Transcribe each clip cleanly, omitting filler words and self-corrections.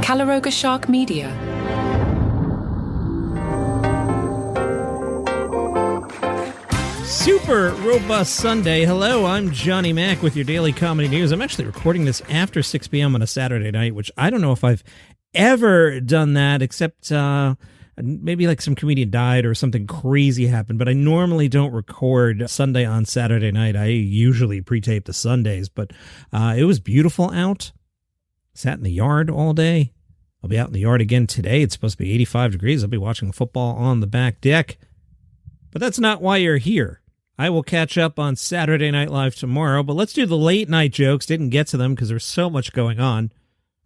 Calaroga Shark Media. Super robust Sunday. Hello, I'm Johnny Mac with your daily comedy news. I'm actually recording this after 6 p.m. on a Saturday night, which I don't know if I've ever done that, except maybe like some comedian died or something crazy happened. But I normally don't record Sunday on Saturday night. I usually pre-tape the Sundays, but it was beautiful out. Sat in the yard all day. I'll be out in the yard again today. It's supposed to be 85 degrees. I'll be watching football on the back deck. But that's not why you're here. I will catch up on Saturday Night Live tomorrow, but let's do the late night jokes. Didn't get to them because there's so much going on.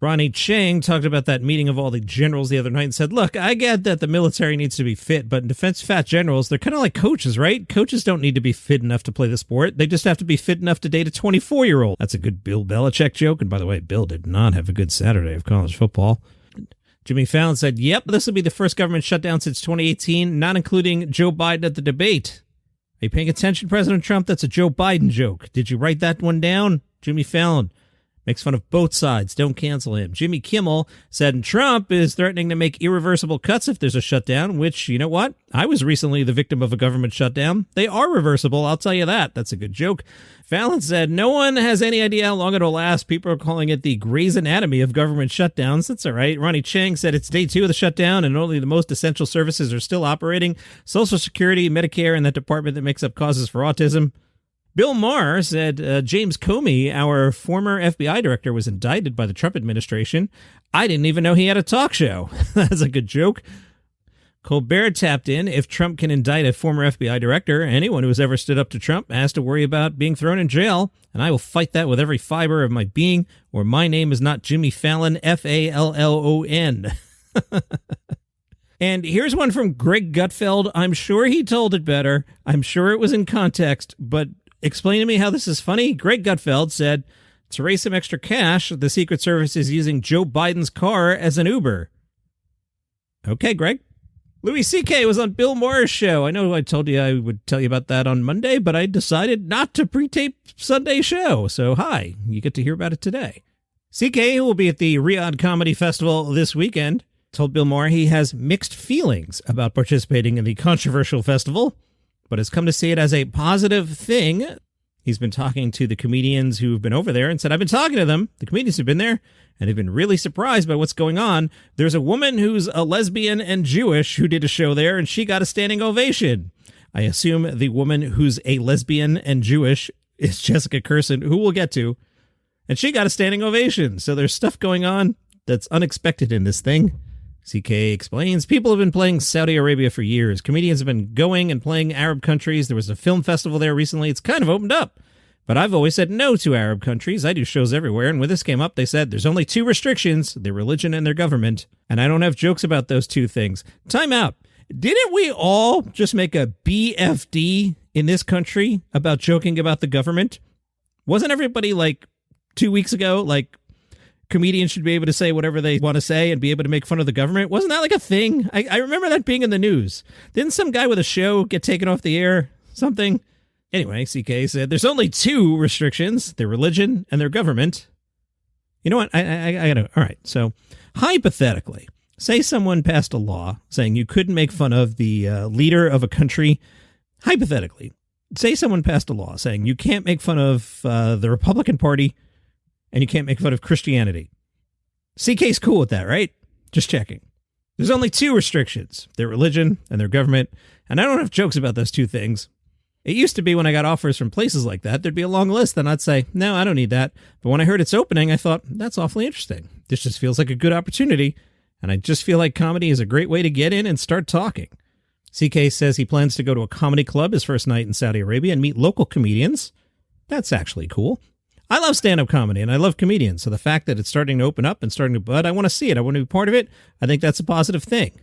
Ronnie Chang talked about that meeting of all the generals the other night and said, look, I get that the military needs to be fit, but in defense, fat generals, they're kind of like coaches, right? Coaches don't need to be fit enough to play the sport. They just have to be fit enough to date a 24-year-old. That's a good Bill Belichick joke. And by the way, Bill did not have a good Saturday of college football. Jimmy Fallon said, yep, this will be the first government shutdown since 2018, not including Joe Biden at the debate. Are you paying attention, President Trump? That's a Joe Biden joke. Did you write that one down? Jimmy Fallon makes fun of both sides. Don't cancel him. Jimmy Kimmel said Trump is threatening to make irreversible cuts if there's a shutdown, which, you know what? I was recently the victim of a government shutdown. They are reversible, I'll tell you that. That's a good joke. Fallon said, no one has any idea how long it'll last. People are calling it the Grey's Anatomy of government shutdowns. That's all right. Ronnie Chang said it's day 2 of the shutdown and only the most essential services are still operating. Social Security, Medicare, and that department that makes up causes for autism. Bill Maher said James Comey, our former FBI director, was indicted by the Trump administration. I didn't even know he had a talk show. That's a good joke. Colbert tapped in. If Trump can indict a former FBI director, anyone who has ever stood up to Trump has to worry about being thrown in jail, and I will fight that with every fiber of my being, or my name is not Jimmy Fallon, Fallon. And here's one from Greg Gutfeld. I'm sure he told it better. I'm sure it was in context, but explain to me how this is funny. Greg Gutfeld said, to raise some extra cash, the Secret Service is using Joe Biden's car as an Uber. Okay, Greg. Louis C.K. was on Bill Maher's show. I know I told you I would tell you about that on Monday, but I decided not to pre-tape Sunday show. So, hi, you get to hear about it today. C.K., who will be at the Riyadh Comedy Festival this weekend, told Bill Maher he has mixed feelings about participating in the controversial festival, but has come to see it as a positive thing. He's been talking to the comedians who've been over there and said, I've been talking to them, the comedians who've been there, and have been really surprised by what's going on. There's a woman who's a lesbian and Jewish who did a show there, and she got a standing ovation. I assume the woman who's a lesbian and Jewish is Jessica Kirson, who we'll get to, and she got a standing ovation. So there's stuff going on that's unexpected in this thing. CK explains, people have been playing Saudi Arabia for years. Comedians have been going and playing Arab countries. There was a film festival there recently. It's kind of opened up. But I've always said no to Arab countries. I do shows everywhere. And when this came up, they said there's only 2 restrictions, their religion and their government. And I don't have jokes about those 2 things. Time out. Didn't we all just make a BFD in this country about joking about the government? Wasn't everybody like 2 weeks ago, like, comedians should be able to say whatever they want to say and be able to make fun of the government? Wasn't that like a thing? I remember that being in the news. Didn't some guy with a show get taken off the air? Something? Anyway, CK said there's only 2 restrictions, their religion and their government. You know what? I gotta, all right. So hypothetically, say someone passed a law saying you couldn't make fun of the leader of a country. Hypothetically, say someone passed a law saying you can't make fun of the Republican Party and you can't make fun of Christianity. CK's cool with that, right? Just checking. There's only 2 restrictions, their religion and their government, and I don't have jokes about those 2 things. It used to be when I got offers from places like that, there'd be a long list, and I'd say, no, I don't need that. But when I heard it's opening, I thought, that's awfully interesting. This just feels like a good opportunity, and I just feel like comedy is a great way to get in and start talking. CK says he plans to go to a comedy club his first night in Saudi Arabia and meet local comedians. That's actually cool. I love stand-up comedy, and I love comedians, so the fact that it's starting to open up and starting to bud, I want to see it. I want to be part of it. I think that's a positive thing.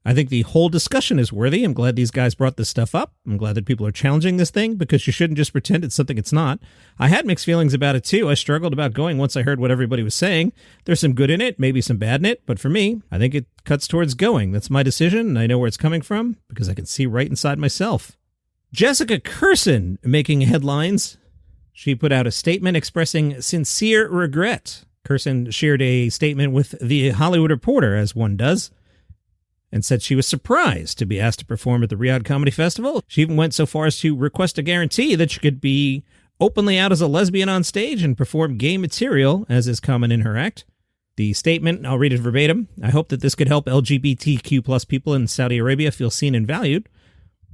I think the whole discussion is worthy. I'm glad these guys brought this stuff up. I'm glad that people are challenging this thing, because you shouldn't just pretend it's something it's not. I had mixed feelings about it, too. I struggled about going once I heard what everybody was saying. There's some good in it, maybe some bad in it, but for me, I think it cuts towards going. That's my decision, and I know where it's coming from, because I can see right inside myself. Jessica Kirson making headlines. She put out a statement expressing sincere regret Kirson shared a statement with The Hollywood Reporter, as one does, and said she was surprised to be asked to perform at the Riyadh Comedy Festival. She even went so far as to request a guarantee that she could be openly out as a lesbian on stage and perform gay material, as is common in her act. The statement, I'll read it verbatim. I hope that this could help LGBTQ plus people in Saudi Arabia feel seen and valued.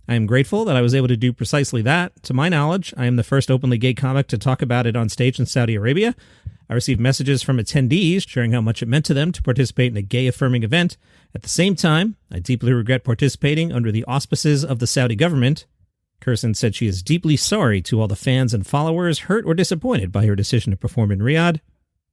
I am grateful that I was able to do precisely that. To my knowledge, I am the first openly gay comic to talk about it on stage in Saudi Arabia. I received messages from attendees sharing how much it meant to them to participate in a gay-affirming event. At the same time, I deeply regret participating under the auspices of the Saudi government. Kirson said she is deeply sorry to all the fans and followers hurt or disappointed by her decision to perform in Riyadh.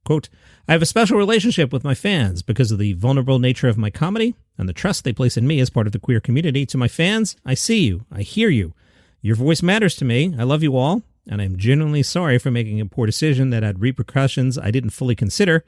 Quote, I have a special relationship with my fans because of the vulnerable nature of my comedy and the trust they place in me as part of the queer community. To my fans, I see you. I hear you. Your voice matters to me. I love you all, and I'm genuinely sorry for making a poor decision that had repercussions I didn't fully consider.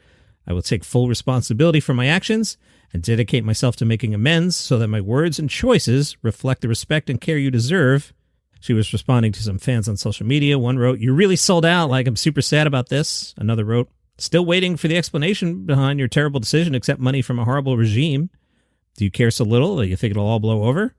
I will take full responsibility for my actions and dedicate myself to making amends so that my words and choices reflect the respect and care you deserve. She was responding to some fans on social media. One wrote, you really sold out, like I'm super sad about this. Another wrote, still waiting for the explanation behind your terrible decision to accept money from a horrible regime. Do you care so little that you think it'll all blow over?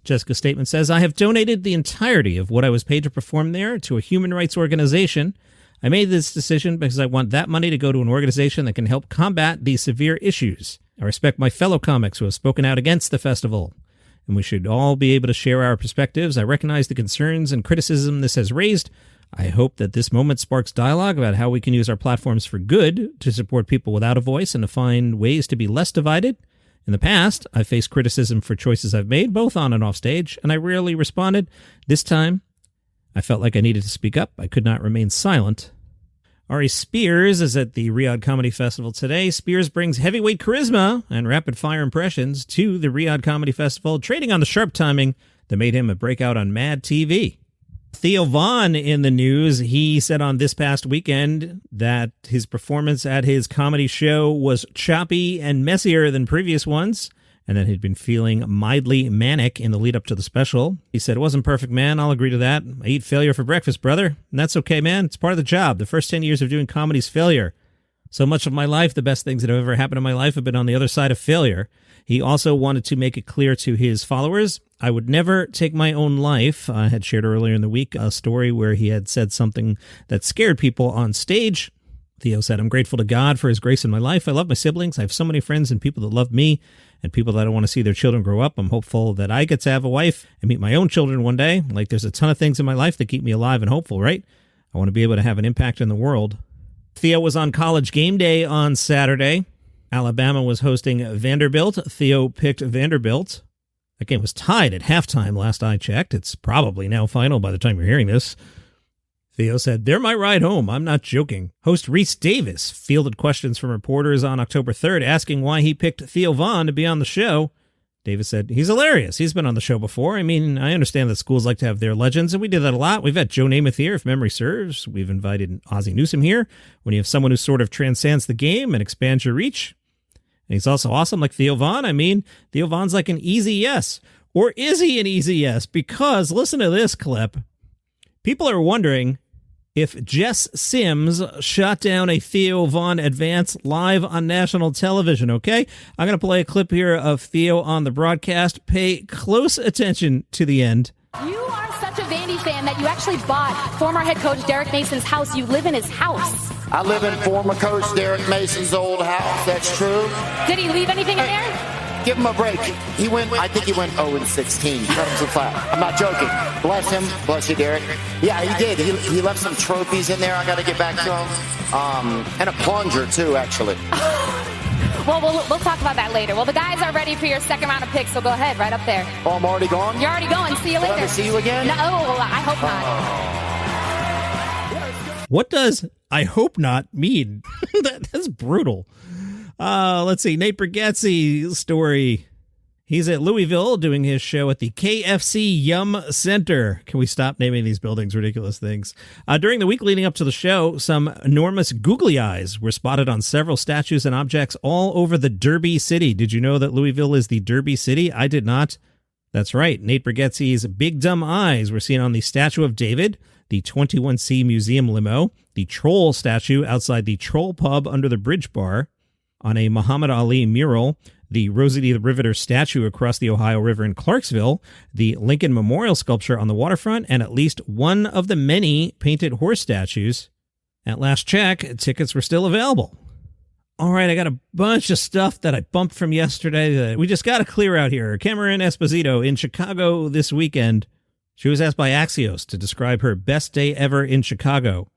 Jessica's statement says, I have donated the entirety of what I was paid to perform there to a human rights organization. I made this decision because I want that money to go to an organization that can help combat these severe issues. I respect my fellow comics who have spoken out against the festival, and we should all be able to share our perspectives. I recognize the concerns and criticism this has raised. I hope that this moment sparks dialogue about how we can use our platforms for good to support people without a voice and to find ways to be less divided. In the past, I've faced criticism for choices I've made, both on and off stage, and I rarely responded. This time, I felt like I needed to speak up. I could not remain silent. Ari Spears is at the Riyadh Comedy Festival today. Spears brings heavyweight charisma and rapid-fire impressions to the Riyadh Comedy Festival, trading on the sharp timing that made him a breakout on Mad TV. Theo Vaughn in the news. He said on this past weekend that his performance at his comedy show was choppy and messier than previous ones, and that he'd been feeling mildly manic in the lead up to the special. He said, it wasn't perfect, man. I'll agree to that. I eat failure for breakfast, brother. And that's okay, man. It's part of the job. The first 10 years of doing comedy's failure. So much of my life, the best things that have ever happened in my life have been on the other side of failure. He also wanted to make it clear to his followers, I would never take my own life. I had shared earlier in the week a story where he had said something that scared people on stage. Theo said, I'm grateful to God for his grace in my life. I love my siblings. I have so many friends and people that love me and people that I want to see their children grow up. I'm hopeful that I get to have a wife and meet my own children one day. Like, there's a ton of things in my life that keep me alive and hopeful, right? I want to be able to have an impact in the world. Theo was on College Game Day on Saturday. Alabama was hosting Vanderbilt. Theo picked Vanderbilt. That game was tied at halftime last I checked. It's probably now final by the time you're hearing this. Theo said, they're my ride home. I'm not joking. Host Reese Davis fielded questions from reporters on October 3rd asking why he picked Theo Vaughn to be on the show. Davis said, he's hilarious. He's been on the show before. I mean, I understand that schools like to have their legends, and we do that a lot. We've had Joe Namath here, if memory serves. We've invited Ozzie Newsome here. When you have someone who sort of transcends the game and expands your reach. And he's also awesome like Theo Vaughn. I mean, Theo Vaughn's like an easy yes. Or is he an easy yes? Because, listen to this clip. People are wondering if Jess Sims shot down a Theo Vaughn advance live on national television, okay? I'm going to play a clip here of Theo on the broadcast. Pay close attention to the end. You are such a Vandy fan that you actually bought former head coach Derek Mason's house. You live in his house. I live in former coach Derek Mason's old house. That's true. Did he leave anything in there? Give him a break. I think he went 0-16. Cut him some slack. I'm not joking. Bless him. Bless you, Derek. Yeah, he did. He left some trophies in there. I got to get back to him. And a plunger, too, actually. Well, we'll talk about that later. Well, the guys are ready for your second round of picks, so go ahead, right up there. Oh, I'm already gone? You're already going. See you later. Will I ever see you again? No, I hope not. What does I hope not mean? That's brutal. Let's see. Nate Bargatze's story. He's at Louisville doing his show at the KFC Yum Center. Can we stop naming these buildings ridiculous things? During the week leading up to the show, some enormous googly eyes were spotted on several statues and objects all over the Derby City. Did you know that Louisville is the Derby City? I did not. That's right. Nate Bargatze's big dumb eyes were seen on the statue of David, the 21C Museum limo, the troll statue outside the Troll Pub under the Bridge Bar, on a Muhammad Ali mural, the Rosie the Riveter statue across the Ohio River in Clarksville, the Lincoln Memorial sculpture on the waterfront, and at least one of the many painted horse statues. At last check, tickets were still available. All right, I got a bunch of stuff that I bumped from yesterday that we just got to clear out here. Cameron Esposito in Chicago this weekend. She was asked by Axios to describe her best day ever in Chicago.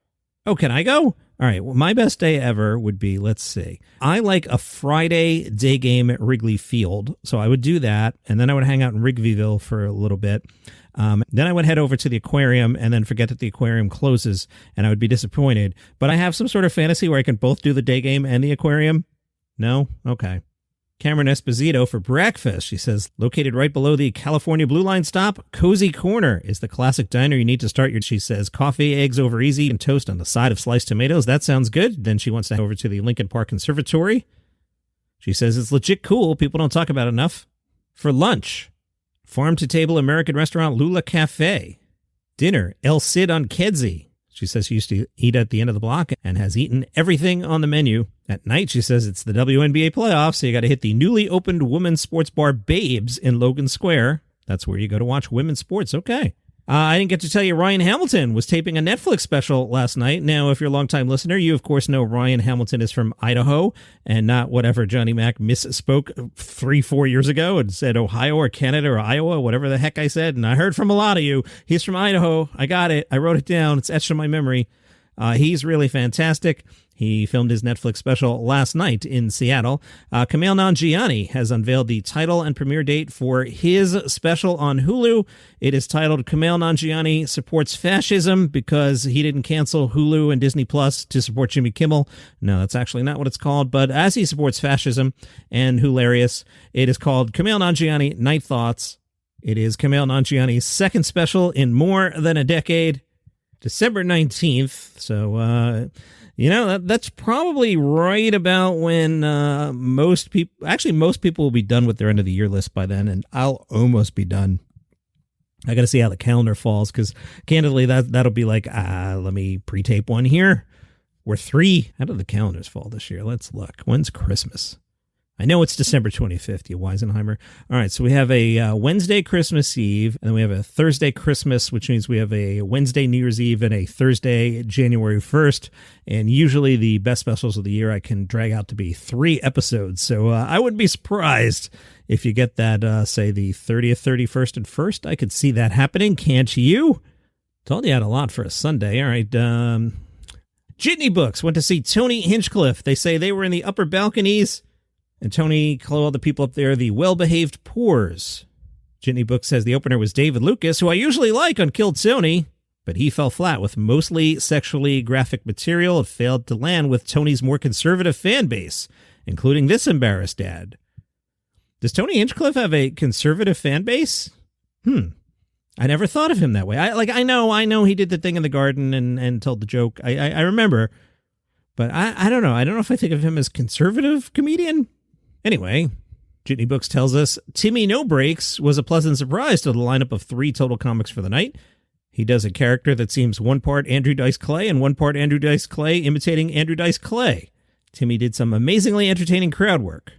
Oh, can I go? All right, well, my best day ever would be, let's see. I like a Friday day game at Wrigley Field, so I would do that, and then I would hang out in Wrigleyville for a little bit. Then I would head over to the aquarium and then forget that the aquarium closes, and I would be disappointed. But I have some sort of fantasy where I can both do the day game and the aquarium. No? Okay. Cameron Esposito for breakfast. She says, located right below the California Blue Line stop, Cozy Corner is the classic diner you need to start your, she says, coffee, eggs over easy, and toast on the side of sliced tomatoes. That sounds good. Then she wants to head over to the Lincoln Park Conservatory. She says, it's legit cool. People don't talk about it enough. For lunch, farm-to-table American restaurant Lula Cafe. Dinner, El Cid on Kedzie. She says she used to eat at the end of the block and has eaten everything on the menu. At night, she says it's the WNBA playoffs, so you got to hit the newly opened women's sports bar Babes in Logan Square. That's where you go to watch women's sports. Okay. I didn't get to tell you Ryan Hamilton was taping a Netflix special last night. Now, if you're a longtime listener, you, of course, know Ryan Hamilton is from Idaho and not whatever Johnny Mac misspoke 3-4 years ago and said Ohio or Canada or Iowa, whatever the heck I said. And I heard from a lot of you. He's from Idaho. I got it. I wrote it down. It's etched in my memory. He's really fantastic. He filmed his Netflix special last night in Seattle. Kumail Nanjiani has unveiled the title and premiere date for his special on Hulu. It is titled Kumail Nanjiani Supports Fascism because he didn't cancel Hulu and Disney Plus to support Jimmy Kimmel. No, that's actually not what it's called. But as he supports fascism and hilarious, it is called Kumail Nanjiani Night Thoughts. It is Kumail Nanjiani's second special in more than a decade. December 19th. So, that's probably right about when most people will be done with their end of the year list by then, and I'll almost be done. I got to see how the calendar falls, because candidly, that'll be like, let me pre-tape one here. We're 3. How do the calendars fall this year? Let's look. When's Christmas? I know it's December 25th, you Weisenheimer. All right, so we have a Wednesday Christmas Eve, and then we have a Thursday Christmas, which means we have a Wednesday New Year's Eve and a Thursday January 1st. And usually the best specials of the year I can drag out to be 3 episodes. So I wouldn't be surprised if you get that, say, the 30th, 31st, and 1st. I could see that happening, can't you? Told you I had a lot for a Sunday. All right, Jitney Books went to see Tony Hinchcliffe. They say they were in the upper balconies. And Tony called the people up there the well-behaved poors. Jitney Book says the opener was David Lucas, who I usually like on Killed Tony, but he fell flat with mostly sexually graphic material and failed to land with Tony's more conservative fan base, including this embarrassed dad. Does Tony Hinchcliffe have a conservative fan base? I never thought of him that way. I know he did the thing in the garden and told the joke. I remember, but I don't know. I don't know if I think of him as conservative comedian. Anyway, Jitney Books tells us Timmy No Breaks was a pleasant surprise to the lineup of 3 total comics for the night. He does a character that seems one part Andrew Dice Clay and one part Andrew Dice Clay imitating Andrew Dice Clay. Timmy did some amazingly entertaining crowd work.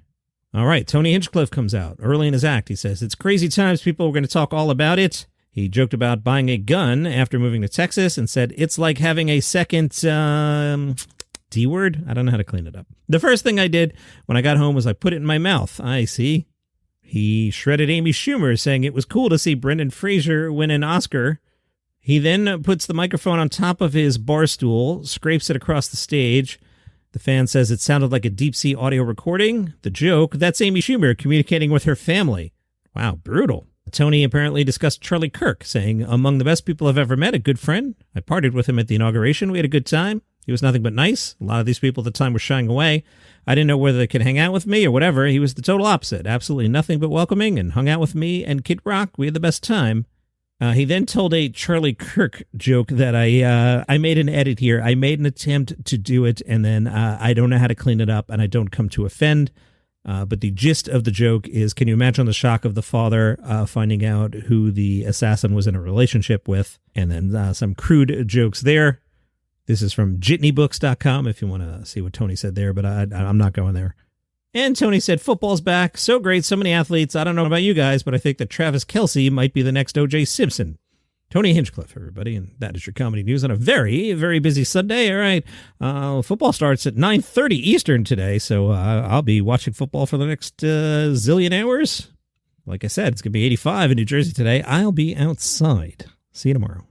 All right, Tony Hinchcliffe comes out. Early in his act, he says, it's crazy times, people are going to talk all about it. He joked about buying a gun after moving to Texas and said, it's like having a second... D-word? I don't know how to clean it up. The first thing I did when I got home was I put it in my mouth. I see. He shredded Amy Schumer, saying it was cool to see Brendan Fraser win an Oscar. He then puts the microphone on top of his bar stool, scrapes it across the stage. The fan says it sounded like a deep-sea audio recording. The joke, that's Amy Schumer communicating with her family. Wow, brutal. Tony apparently discussed Charlie Kirk, saying, among the best people I've ever met, a good friend. I partied with him at the inauguration. We had a good time. He was nothing but nice. A lot of these people at the time were shying away. I didn't know whether they could hang out with me or whatever. He was the total opposite. Absolutely nothing but welcoming and hung out with me and Kid Rock. We had the best time. He then told a Charlie Kirk joke that I made an edit here. I made an attempt to do it, and then I don't know how to clean it up, and I don't come to offend. But the gist of the joke is, can you imagine the shock of the father finding out who the assassin was in a relationship with? And then some crude jokes there. This is from jitneybooks.com if you want to see what Tony said there, but I'm not going there. And Tony said, football's back. So great. So many athletes. I don't know about you guys, but I think that Travis Kelce might be the next O.J. Simpson. Tony Hinchcliffe, everybody. And that is your comedy news on a very, very busy Sunday. All right. Football starts at 9:30 Eastern today. So I'll be watching football for the next zillion hours. Like I said, it's going to be 85 in New Jersey today. I'll be outside. See you tomorrow.